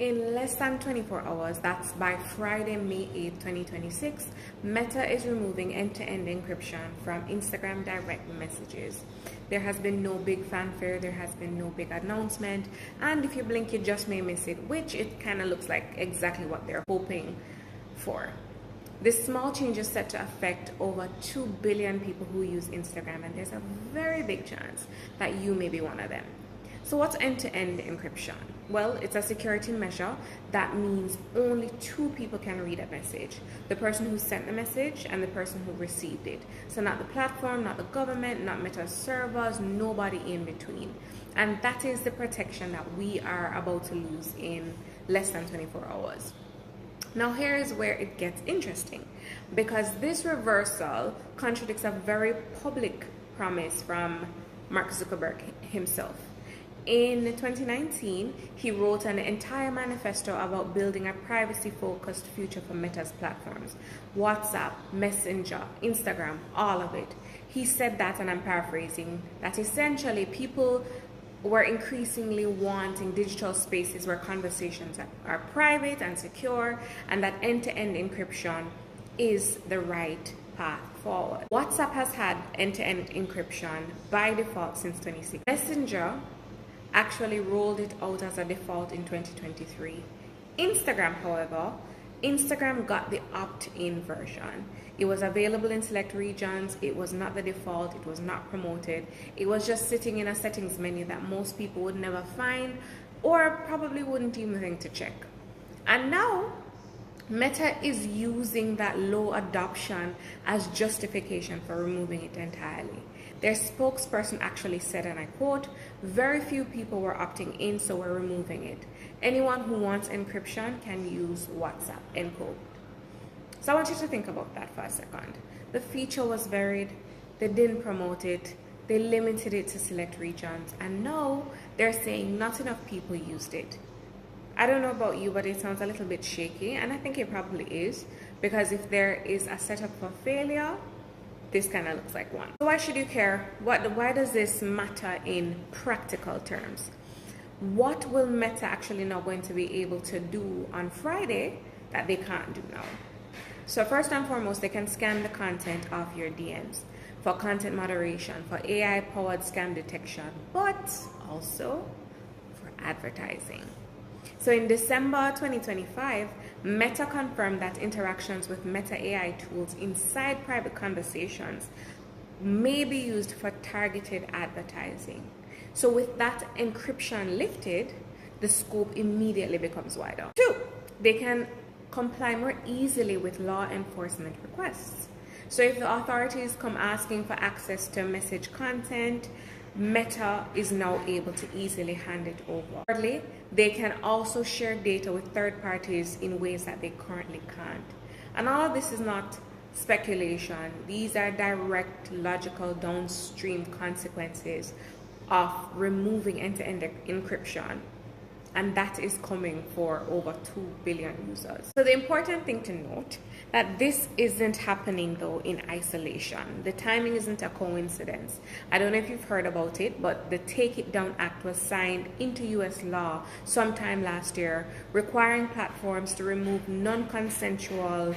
In less than 24 hours, that's by Friday, May 8, 2026, Meta is removing end-to-end encryption from Instagram direct messages. There has been no big fanfare, there has been no big announcement, and if you blink, you just may miss it, which it kind of looks like exactly what they're hoping for. This small change is set to affect over 2 billion people who use Instagram, and there's a very big chance that you may be one of them. So what's end-to-end encryption? Well, it's a security measure that means only two people can read a message. The person who sent the message and the person who received it. So not the platform, not the government, not Meta servers, nobody in between. And that is the protection that we are about to lose in less than 24 hours. Now here is where it gets interesting, because this reversal contradicts a very public promise from Mark Zuckerberg himself. In 2019, he wrote an entire manifesto about building a privacy-focused future for Meta's platforms. WhatsApp, Messenger, Instagram, all of it. He said that, and I'm paraphrasing, that essentially people were increasingly wanting digital spaces where conversations are private and secure, and that end-to-end encryption is the right path forward. WhatsApp has had end-to-end encryption by default since 2016. Messenger actually rolled it out as a default in 2023. Instagram, however, Instagram got the opt-in version. It was available in select regions. It was not the default. It was not promoted. It was just sitting in a settings menu that most people would never find or probably wouldn't even think to check. And now Meta is using that low adoption as justification for removing it entirely. Their spokesperson actually said, and I quote, "Very few people were opting in, so we're removing it. Anyone who wants encryption can use WhatsApp," end quote. So I want you to think about that for a second. The feature was varied, they didn't promote it, they limited it to select regions, and now they're saying not enough people used it. I don't know about you, but it sounds a little bit shaky, and I think it probably is, because if there is a setup for failure, this kind of looks like one. So why should you care? Why does this matter in practical terms? What will Meta actually now going to be able to do on Friday that they can't do now? So first and foremost, they can scan the content of your DMs for content moderation, for AI-powered scam detection, but also for advertising. So in December 2025, Meta confirmed that interactions with Meta AI tools inside private conversations may be used for targeted advertising. So with that encryption lifted, the scope immediately becomes wider. 2, they can comply more easily with law enforcement requests. So if the authorities come asking for access to message content, Meta is now able to easily hand it over. Thirdly, they can also share data with third parties in ways that they currently can't. And all of this is not speculation. These are direct, logical, downstream consequences of removing end-to-end encryption. And that is coming for over 2 billion users. So the important thing to note that this isn't happening though in isolation. The timing isn't a coincidence. I don't know if you've heard about it, but the Take It Down Act was signed into US law sometime last year, requiring platforms to remove non-consensual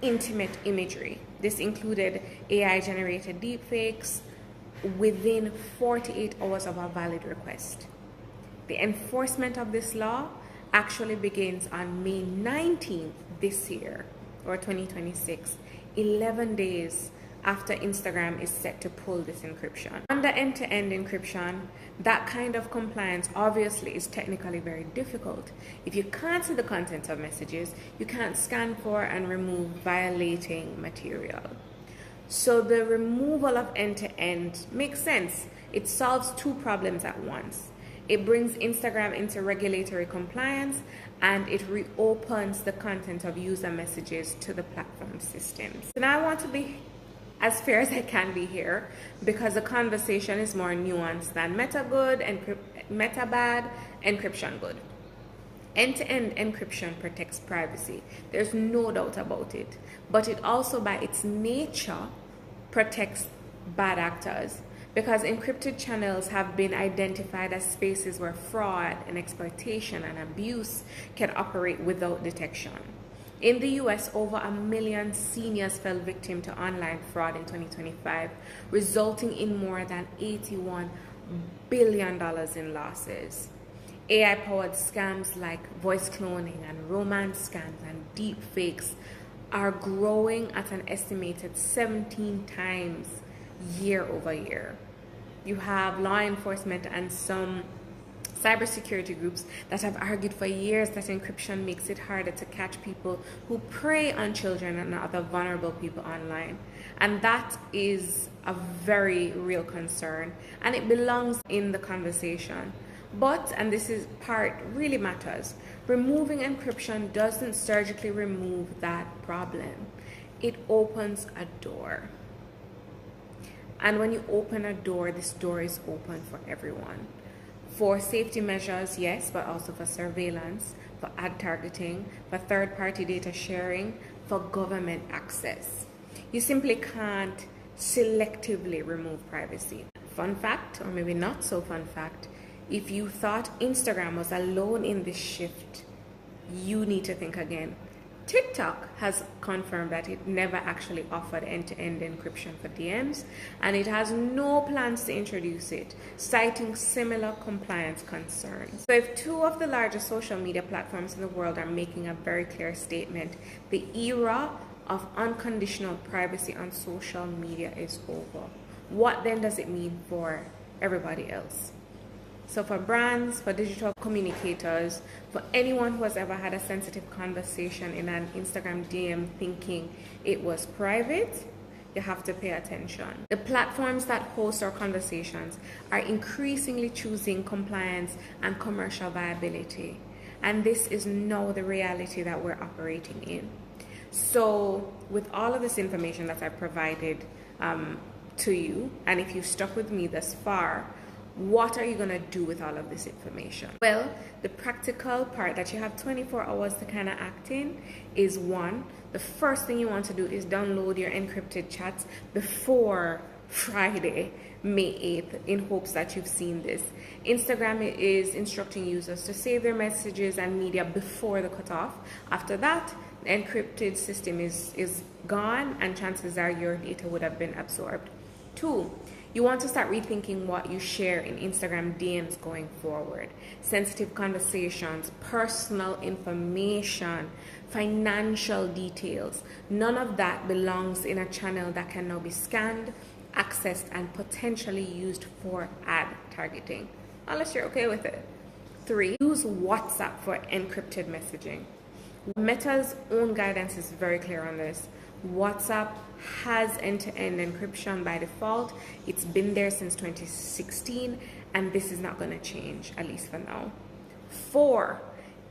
intimate imagery. This included AI-generated deepfakes within 48 hours of a valid request. The enforcement of this law actually begins on May 19th this year, or 2026, 11 days after Instagram is set to pull this encryption. Under end-to-end encryption, that kind of compliance obviously is technically very difficult. If you can't see the content of messages, you can't scan for and remove violating material. So the removal of end-to-end makes sense. It solves two problems at once. It brings Instagram into regulatory compliance, and it reopens the content of user messages to the platform systems. So now I want to be as fair as I can be here, because the conversation is more nuanced than Meta good, Meta bad, encryption good. End-to-end encryption protects privacy. There's no doubt about it. But it also, by its nature, protects bad actors. because encrypted channels have been identified as spaces where fraud and exploitation and abuse can operate without detection. In the US, over 1 million seniors fell victim to online fraud in 2025, resulting in more than $81 billion in losses. AI-powered scams like voice cloning and romance scams and deep fakes are growing at an estimated 17 times year over year. You have law enforcement and some cybersecurity groups that have argued for years that encryption makes it harder to catch people who prey on children and other vulnerable people online. And that is a very real concern, and it belongs in the conversation. But, and this is part really matters, removing encryption doesn't surgically remove that problem. It opens a door. And when you open a door, this door is open for everyone. For safety measures, yes, but also for surveillance, for ad targeting, for third-party data sharing, for government access. You simply can't selectively remove privacy. Fun fact, or maybe not so fun fact, if you thought Instagram was alone in this shift, you need to think again. TikTok has confirmed that it never actually offered end-to-end encryption for DMs, and it has no plans to introduce it, citing similar compliance concerns. So if two of the largest social media platforms in the world are making a very clear statement, the era of unconditional privacy on social media is over. What then does it mean for everybody else? So for brands, for digital communicators, for anyone who has ever had a sensitive conversation in an Instagram DM thinking it was private, you have to pay attention. The platforms that host our conversations are increasingly choosing compliance and commercial viability. And this is now the reality that we're operating in. So with all of this information that I provided to you, and if you've stuck with me thus far, what are you going to do with all of this information? Well, the practical part that you have 24 hours to kind of act in is one, the first thing you want to do is download your encrypted chats before Friday, May 8th, in hopes that you've seen this. Instagram is instructing users to save their messages and media before the cutoff. After that, the encrypted system is gone, and chances are your data would have been absorbed. 2, you want to start rethinking what you share in Instagram DMs going forward. Sensitive conversations, personal information, financial details. None of that belongs in a channel that can now be scanned, accessed, and potentially used for ad targeting, unless you're okay with it. 3, use WhatsApp for encrypted messaging. Meta's own guidance is very clear on this. WhatsApp has end-to-end encryption by default. It's been there since 2016, and this is not going to change, at least for now. 4,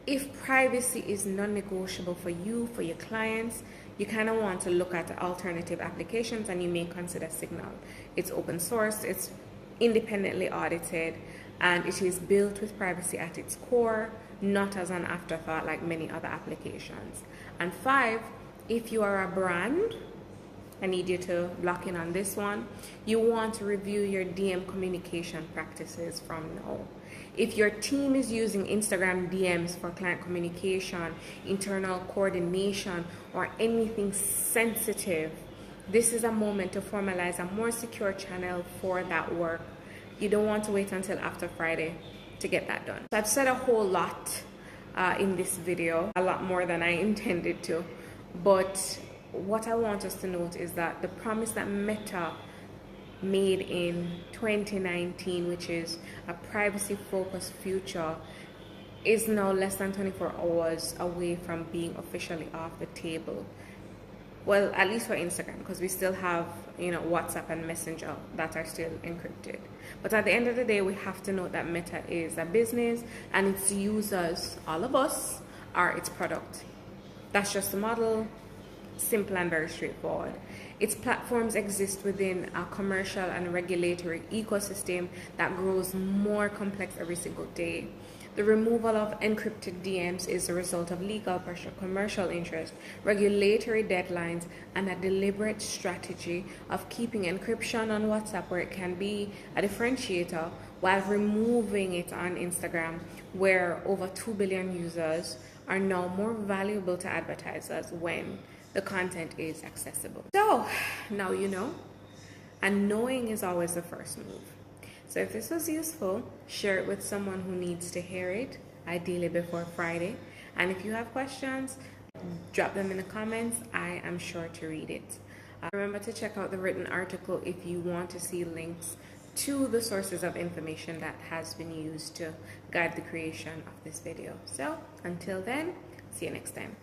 if privacy is non-negotiable for you, for your clients, you kind of want to look at alternative applications, and you may consider Signal. It's open source, it's independently audited, and it is built with privacy at its core, not as an afterthought like many other applications. And 5, if you are a brand, I need you to lock in on this one, you want to review your DM communication practices from now. If your team is using Instagram DMs for client communication, internal coordination, or anything sensitive, this is a moment to formalize a more secure channel for that work. You don't want to wait until after Friday to get that done. So I've said a whole lot in this video, a lot more than I intended to. But what I want us to note is that the promise that Meta made in 2019, which is a privacy-focused future, is now less than 24 hours away from being officially off the table. Well, at least for Instagram, because we still have, WhatsApp and Messenger that are still encrypted. But at the end of the day, we have to note that Meta is a business, and its users, all of us, are its product. That's just the model, simple and very straightforward. Its platforms exist within a commercial and regulatory ecosystem that grows more complex every single day. The removal of encrypted DMs is the result of legal pressure, commercial interest, regulatory deadlines, and a deliberate strategy of keeping encryption on WhatsApp where it can be a differentiator while removing it on Instagram, where over 2 billion users are now more valuable to advertisers when the content is accessible. So now you know, and knowing is always the first move. So if this was useful, share it with someone who needs to hear it, ideally before Friday. And if you have questions, drop them in the comments. I am sure to read it. Remember to check out the written article if you want to see links to the sources of information that has been used to guide the creation of this video. So until then, see you next time.